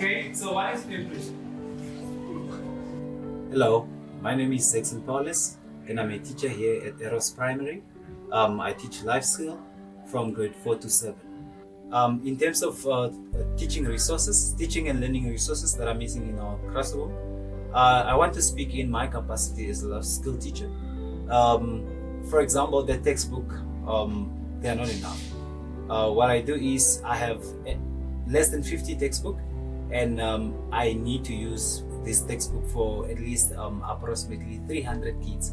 Okay, so what is preparation? Hello, my name is Sexton Paulus and I'm a teacher here at Eros Primary. I teach life skill from grade 4 to 7. In terms of teaching resources, teaching and learning resources that are missing in our classroom, I want to speak in my capacity as a life skill teacher. For example, the textbook, they are not enough. What I do is I have less than 50 textbook and I need to use this textbook for at least approximately 300 kids.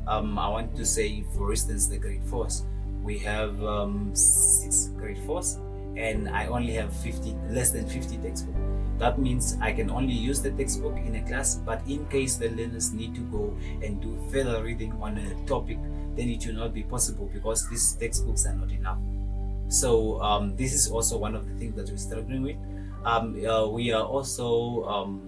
I want to say, for instance, the grade 4s. We have 6 grade 4s and I only have less than 50 textbook. That means I can only use the textbook in a class, but in case the learners need to go and do further reading on a topic, then it will not be possible because these textbooks are not enough. So this is also one of the things that we're struggling with. We are also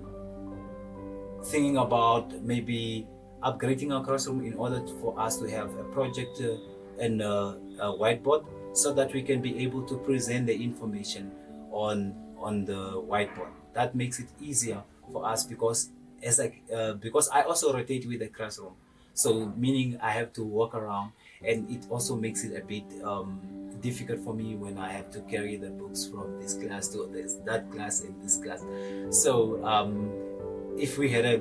thinking about maybe upgrading our classroom in order for us to have a projector and a whiteboard so that we can be able to present the information on the whiteboard. That makes it easier for us because because I also rotate with the classroom, so meaning I have to walk around, and it also makes it a bit difficult for me when I have to carry the books from this class to that class and this class. So if we had a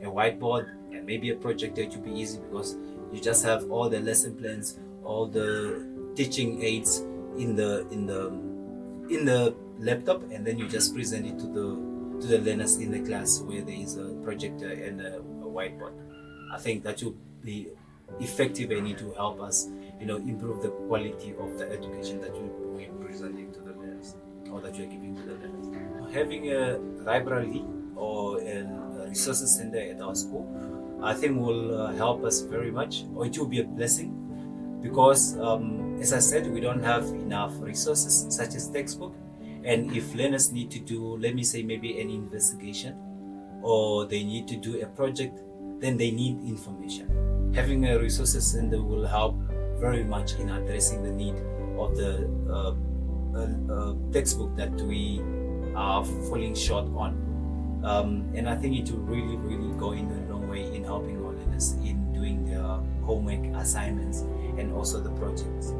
whiteboard and maybe a projector, it would be easy because you just have all the lesson plans, all the teaching aids in the laptop, and then you just present it to the learners in the class where there is a projector and a whiteboard. I think that will be effective and it will help us, improve the quality of the education that we're presenting to the learners, or that you're giving to the learners. Having a library or a resources center at our school, I think will help us very much, or it will be a blessing because, as I said, we don't have enough resources such as textbook. And if learners need to do, let me say, maybe an investigation, or they need to do a project, then they need information. Having a resources center will help very much in addressing the need of the textbook that we are falling short on. And I think it will really, really go in a long way in helping our learners in doing their homework assignments and also the projects.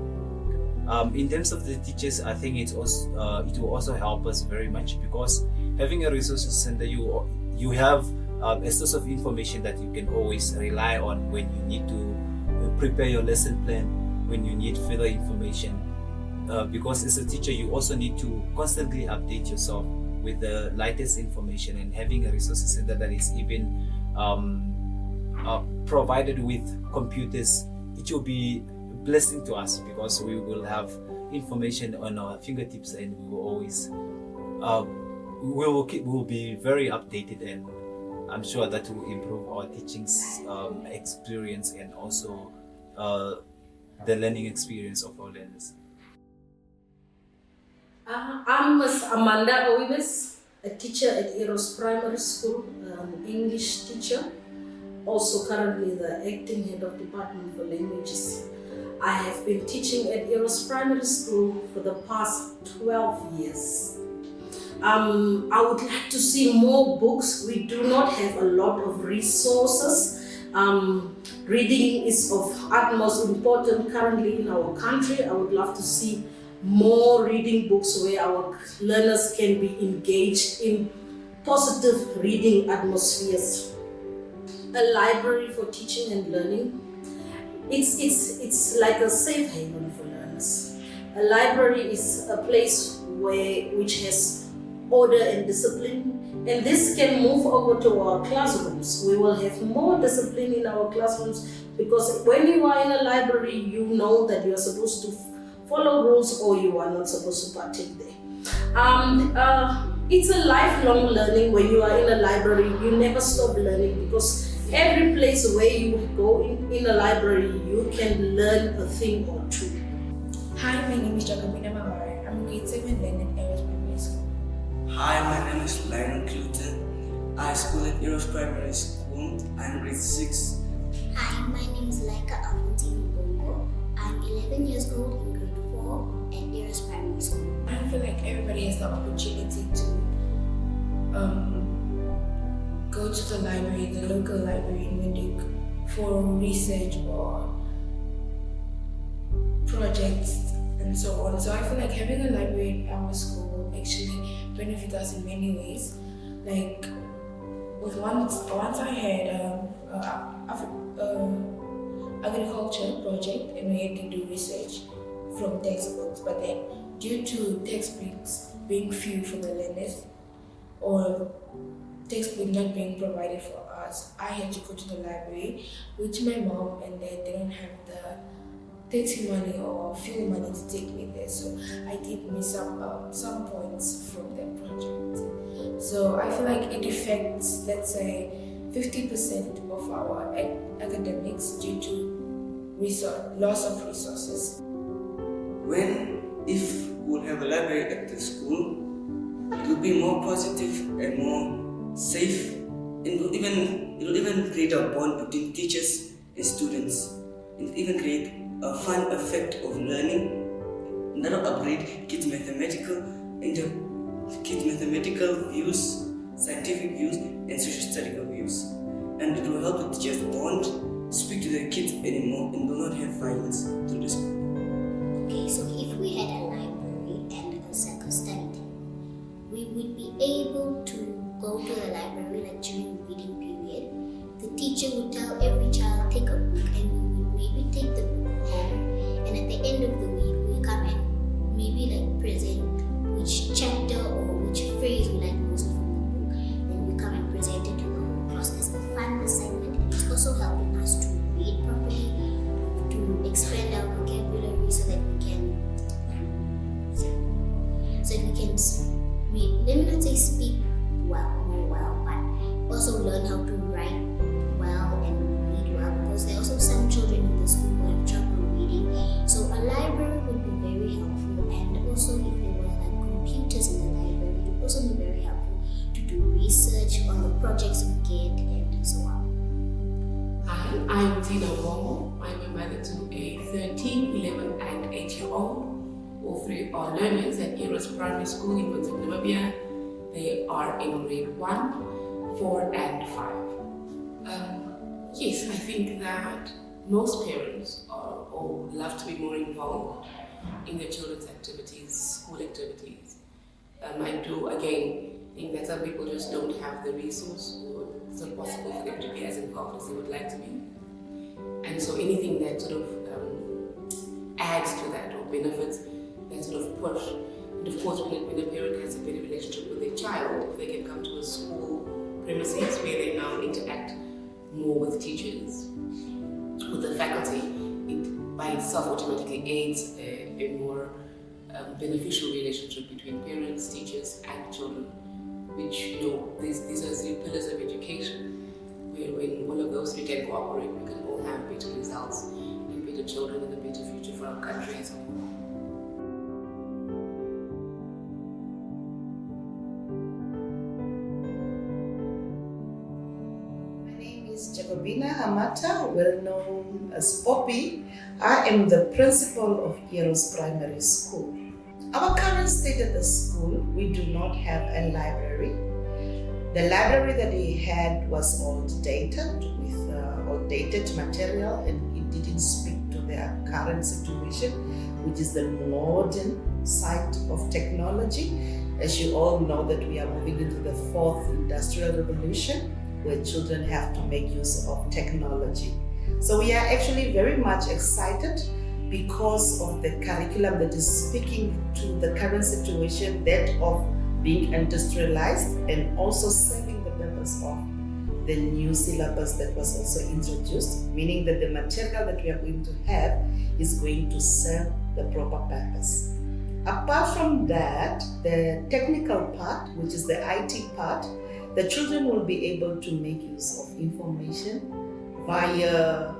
In terms of the teachers, I think it will also help us very much because having a resources center, you have a source of information that you can always rely on when you need to prepare your lesson plan, when you need further information. Because as a teacher, you also need to constantly update yourself with the latest information, and having a resources center that is even provided with computers, it will be a blessing to us because we will have information on our fingertips, and we will always we will be very updated, and I'm sure that will improve our teaching experience and also the learning experience of our learners. I'm Ms. Amanda Oibes, a teacher at Eros Primary School, English teacher, also currently the acting head of Department for Languages. I have been teaching at Eros Primary School for the past 12 years. I would like to see more books. We do not have a lot of resources. Reading is of utmost importance currently in our country. I would love to see more reading books where our learners can be engaged in positive reading atmospheres. A library for teaching and learning. It's like a safe haven for learners. A library is a place which has order and discipline, and this can move over to our classrooms. We will have more discipline in our classrooms because when you are in a library, you know that you are supposed to follow rules or you are not supposed to partake there. It's a lifelong learning. When you are in a library, you never stop learning because every place where you go in a library, you can learn a thing or two. Hi, my name is Jacobina Mamara. I'm grade 7 learning at Eros Primary School. Hi, my name is Lionel Cluton. I school at Eros Primary School. I'm grade 6. Hi, my name is Laika Apuntini Bongo. I'm 11 years old in grade 4 at Eros Primary School. I feel like everybody has the opportunity to go to the library, the local library in Windhoek, for research or projects and so on. So I feel like having a library at our school will actually benefit us in many ways. Like with once I had agriculture project and we had to do research from textbooks, but then due to textbooks being few for the learners or textbook not being provided for us, I had to go to the library, which my mom and dad didn't have the taxi money or fuel money to take me there, so I did miss out some points from that project. So I feel like it affects, let's say, 50% of our academics due to loss of resources. If we'll have a library at the school, it will be more positive and more safe. It will even create a bond between teachers and students. It will even create a fun effect of learning. And that will upgrade kids' mathematical views, scientific views, and social studical views. And it will help the teachers bond, speak to their kids anymore, and will not have violence through the school. Okay, so if we had a library and a circle study time, we would be able to go to the library like during reading period. The teacher would tell every child take a book and we would maybe take the book home, and at the end of the week we come and maybe like present which chapter or which phrase we like most from the book. Then we come and present it to the whole class as a fun assignment, and it's also helping us to read properly, to expand our vocabulary so that we can let me not say speak more well, but also learn how to write well and read well, because there are also some children in the school who have trouble reading. So a library would be very helpful, and also if there were like computers in the library, it would also be very helpful to do research on the projects we get and so on. Hi, I'm Tina Wongo. I'm a mother to a 13, 11 and 8-year-old. All three are learners at Eros Primary School in Namibia. They are in grade 1, 4 and 5. Yes, I think that most parents love to be more involved in their children's activities, school activities. I do, again, think that some people just don't have the resource, or it's not possible for them to be as involved as they would like to be. And so anything that sort of adds to that or benefits that sort of push. And of course, when a parent has a better relationship with their child, if they can come to a school premises where they now interact more with teachers, with the faculty, it by itself automatically aids a more beneficial relationship between parents, teachers, and children, which, these are 3 pillars of education, where when all of those 3 can cooperate, we can all have better results and better children and a better future for our country as a whole. Jacobina Hamata, well known as Poppy. I am the principal of Eros Primary School. Our current state at the school, we do not have a library. The library that we had was outdated with outdated material, and it didn't speak to their current situation, which is the modern side of technology. As you all know, that we are moving into the 4th industrial revolution, where children have to make use of technology. So we are actually very much excited because of the curriculum that is speaking to the current situation, that of being industrialized and also serving the purpose of the new syllabus that was also introduced, meaning that the material that we are going to have is going to serve the proper purpose. Apart from that, the technical part, which is the IT part, the children will be able to make use of information via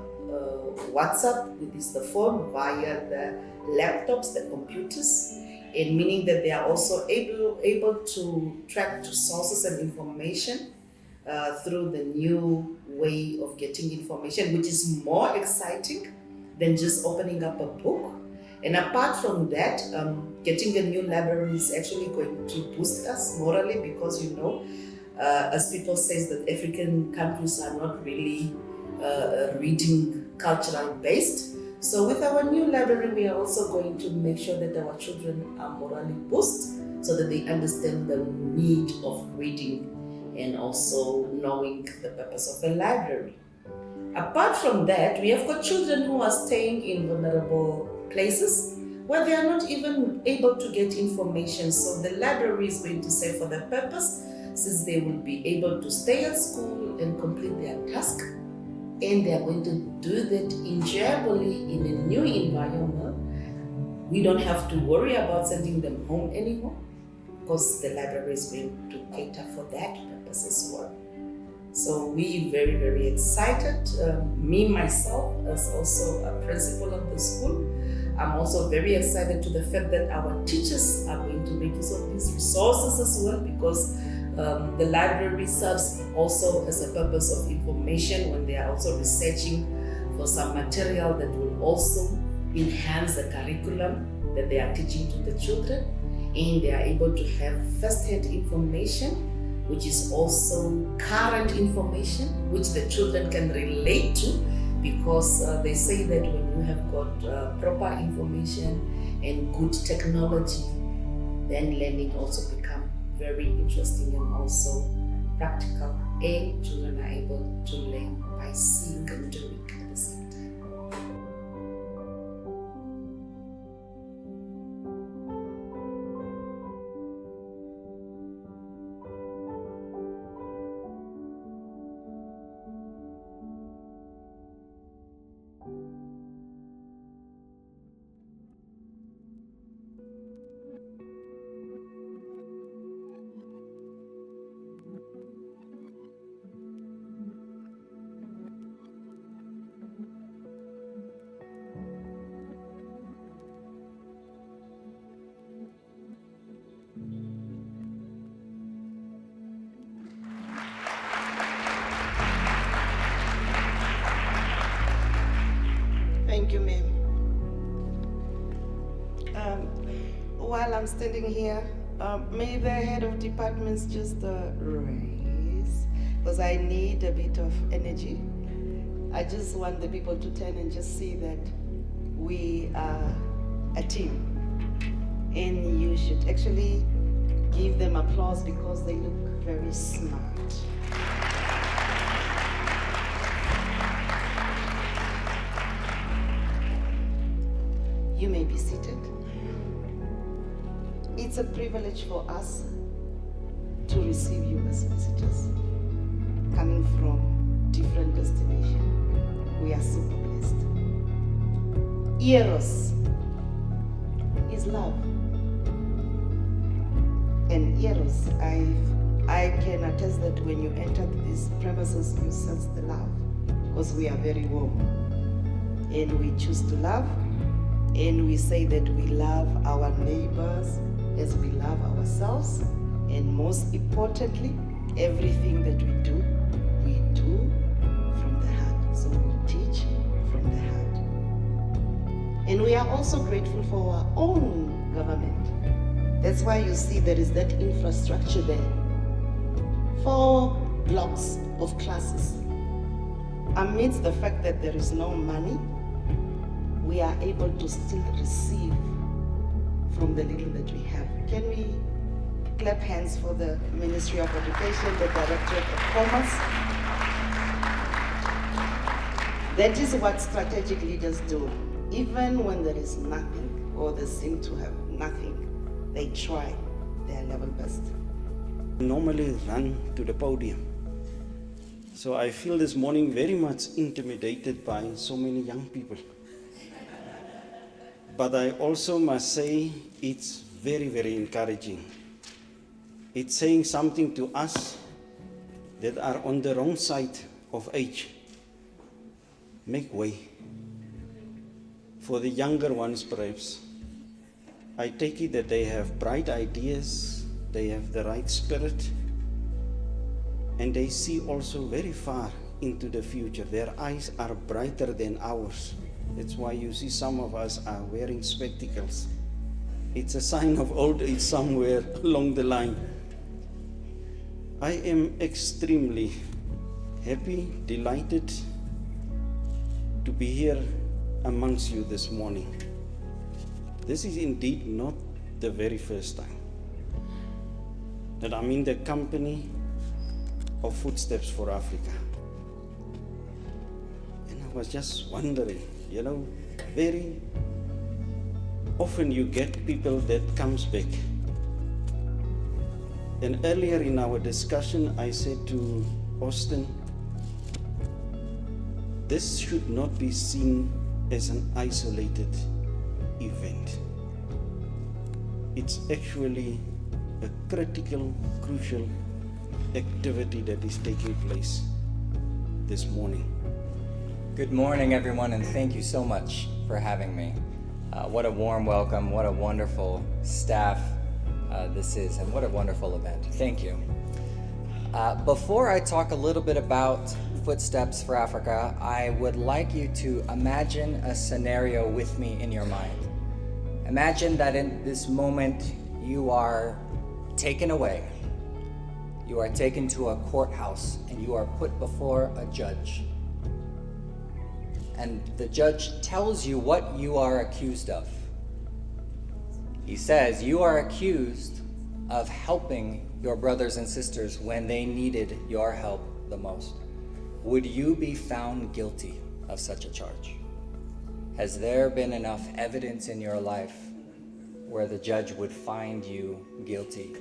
WhatsApp, which is the phone, via the laptops, the computers, and meaning that they are also able to track to sources and information through the new way of getting information, which is more exciting than just opening up a book And apart from that, getting a new library is actually going to boost us morally because, as people say that African countries are not really reading cultural based. So with our new library, we are also going to make sure that our children are morally boosted so that they understand the need of reading and also knowing the purpose of a library. Apart from that, we have got children who are staying in vulnerable places where they are not even able to get information. So the library is going to serve for that purpose, since they will be able to stay at school and complete their task. And they are going to do that enjoyably in a new environment. We don't have to worry about sending them home anymore because the library is going to cater for that purpose as well. So we're very, very excited. Me, myself, as also a principal of the school, I'm also very excited to the fact that our teachers are going to make use of these resources as well, because the library serves also as a purpose of information when they are also researching for some material that will also enhance the curriculum that they are teaching to the children, and they are able to have first-hand information, which is also current information, which the children can relate to, because they say that when you have got proper information and good technology, then learning also becomes very interesting and also practical, and children are able to learn by seeing and doing at the same time. Thank you, ma'am. While I'm standing here, may the head of departments just raise, because I need a bit of energy. I just want the people to turn and just see that we are a team. And you should actually give them applause because they look very smart. You may be seated. It's a privilege for us to receive you as visitors coming from different destinations. We are super blessed. Eros is love. And Eros, I can attest that when you enter these premises, you sense the love, because we are very warm. And we choose to love. And we say that we love our neighbors as we love ourselves. And most importantly, everything that we do from the heart. So we teach from the heart. And we are also grateful for our own government. That's why you see there is that infrastructure there. 4 blocks of classes. Amidst the fact that there is no money, we are able to still receive from the little that we have. Can we clap hands for the Ministry of Education, the Directorate of Commerce? That is what strategic leaders do. Even when there is nothing, or they seem to have nothing, they try their level best. Normally run to the podium. So I feel this morning very much intimidated by so many young people. But I also must say it's very, very encouraging. It's saying something to us that are on the wrong side of age. Make way for the younger ones, perhaps. I take it that they have bright ideas, they have the right spirit, and they see also very far into the future. Their eyes are brighter than ours. That's why you see some of us are wearing spectacles. It's a sign of old age somewhere along the line. I am extremely happy, delighted to be here amongst you this morning. This is indeed not the very first time that I'm in the company of Footsteps for Africa. And I was just wondering, very often you get people that comes back. And earlier in our discussion, I said to Austin, this should not be seen as an isolated event. It's actually a critical, crucial activity that is taking place this morning. Good morning, everyone, and thank you so much for having me. What a warm welcome, what a wonderful staff this is, and what a wonderful event. Thank you. Before I talk a little bit about Footsteps for Africa, I would like you to imagine a scenario with me in your mind. Imagine that in this moment you are taken away. You are taken to a courthouse and you are put before a judge. And the judge tells you what you are accused of. He says you are accused of helping your brothers and sisters when they needed your help the most. Would you be found guilty of such a charge? Has there been enough evidence in your life where the judge would find you guilty?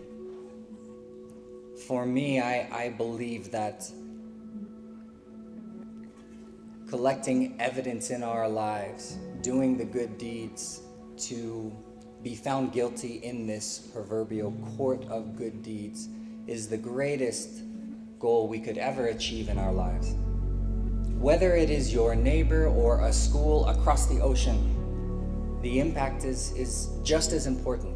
For me, I believe that collecting evidence in our lives, doing the good deeds to be found guilty in this proverbial court of good deeds is the greatest goal we could ever achieve in our lives. Whether it is your neighbor or a school across the ocean, the impact is just as important.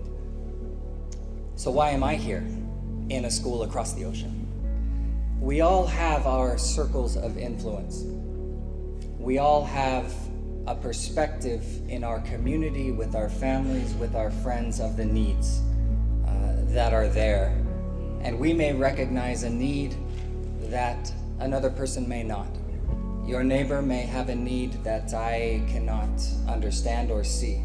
So why am I here in a school across the ocean? We all have our circles of influence. We all have a perspective in our community, with our families, with our friends of the needs that are there. And we may recognize a need that another person may not. Your neighbor may have a need that I cannot understand or see.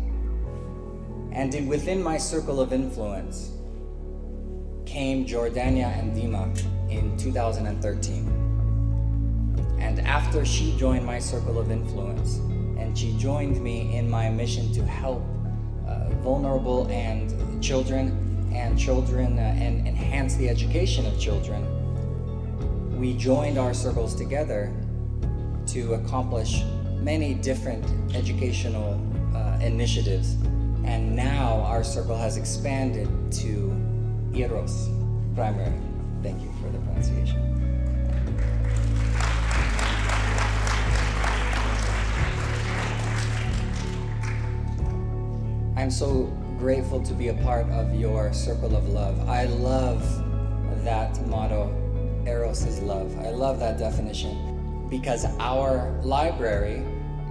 And within my circle of influence came Jordania and Dima in 2013. And after she joined my circle of influence, and she joined me in my mission to help vulnerable and children and enhance the education of children, we joined our circles together to accomplish many different educational initiatives. And now our circle has expanded to Eros Primary. Thank you for the pronunciation. I'm so grateful to be a part of your circle of love. I love that motto, Eros is love. I love that definition because our library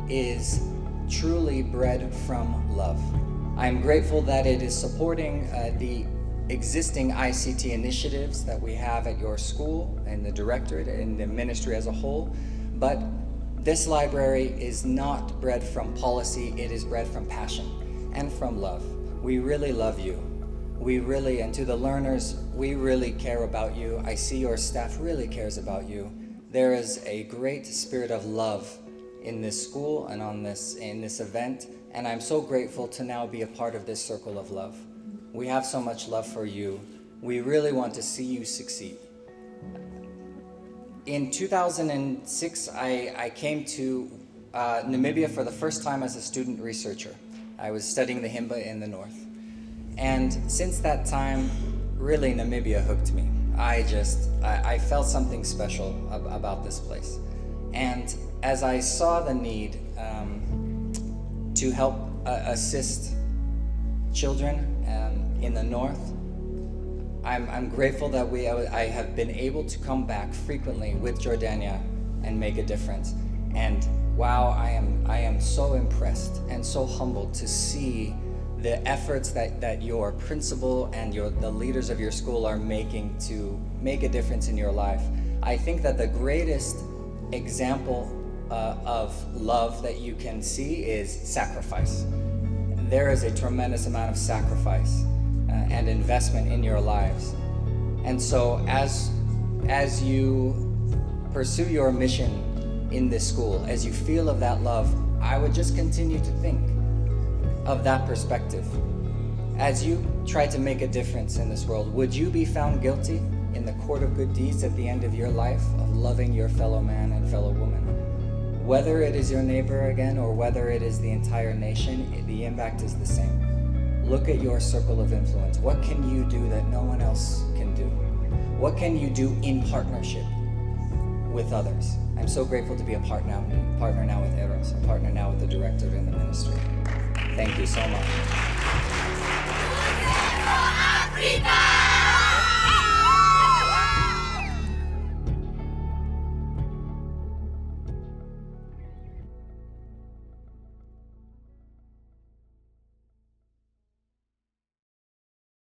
is truly bred from love. I'm grateful that it is supporting the existing ICT initiatives that we have at your school and the directorate and the ministry as a whole, but this library is not bred from policy, it is bred from passion and from love. We really love you. And to the learners, we really care about you. I see your staff really cares about you. There is a great spirit of love in this school and in this event, and I'm so grateful to now be a part of this circle of love. We have so much love for you. We really want to see you succeed. In 2006, I came to Namibia for the first time as a student researcher. I was studying the Himba in the north. And since that time, really Namibia hooked me. I felt something special about this place. And as I saw the need to help assist children in the north, I'm grateful that I have been able to come back frequently with Jordania and make a difference. And wow, I am so impressed and so humbled to see the efforts that your principal and the leaders of your school are making to make a difference in your life. I think that the greatest example of love that you can see is sacrifice. There is a tremendous amount of sacrifice and investment in your lives. And so as you pursue your mission in this school, as you feel of that love, I would just continue to think of that perspective. As you try to make a difference in this world, would you be found guilty in the court of good deeds at the end of your life of loving your fellow man and fellow woman? Whether it is your neighbor again or whether it is the entire nation, the impact is the same. Look at your circle of influence. What can you do that no one else can do? What can you do in partnership with others? I'm so grateful to be a partner now with Eros, a partner now with the director in the ministry. Thank you so much.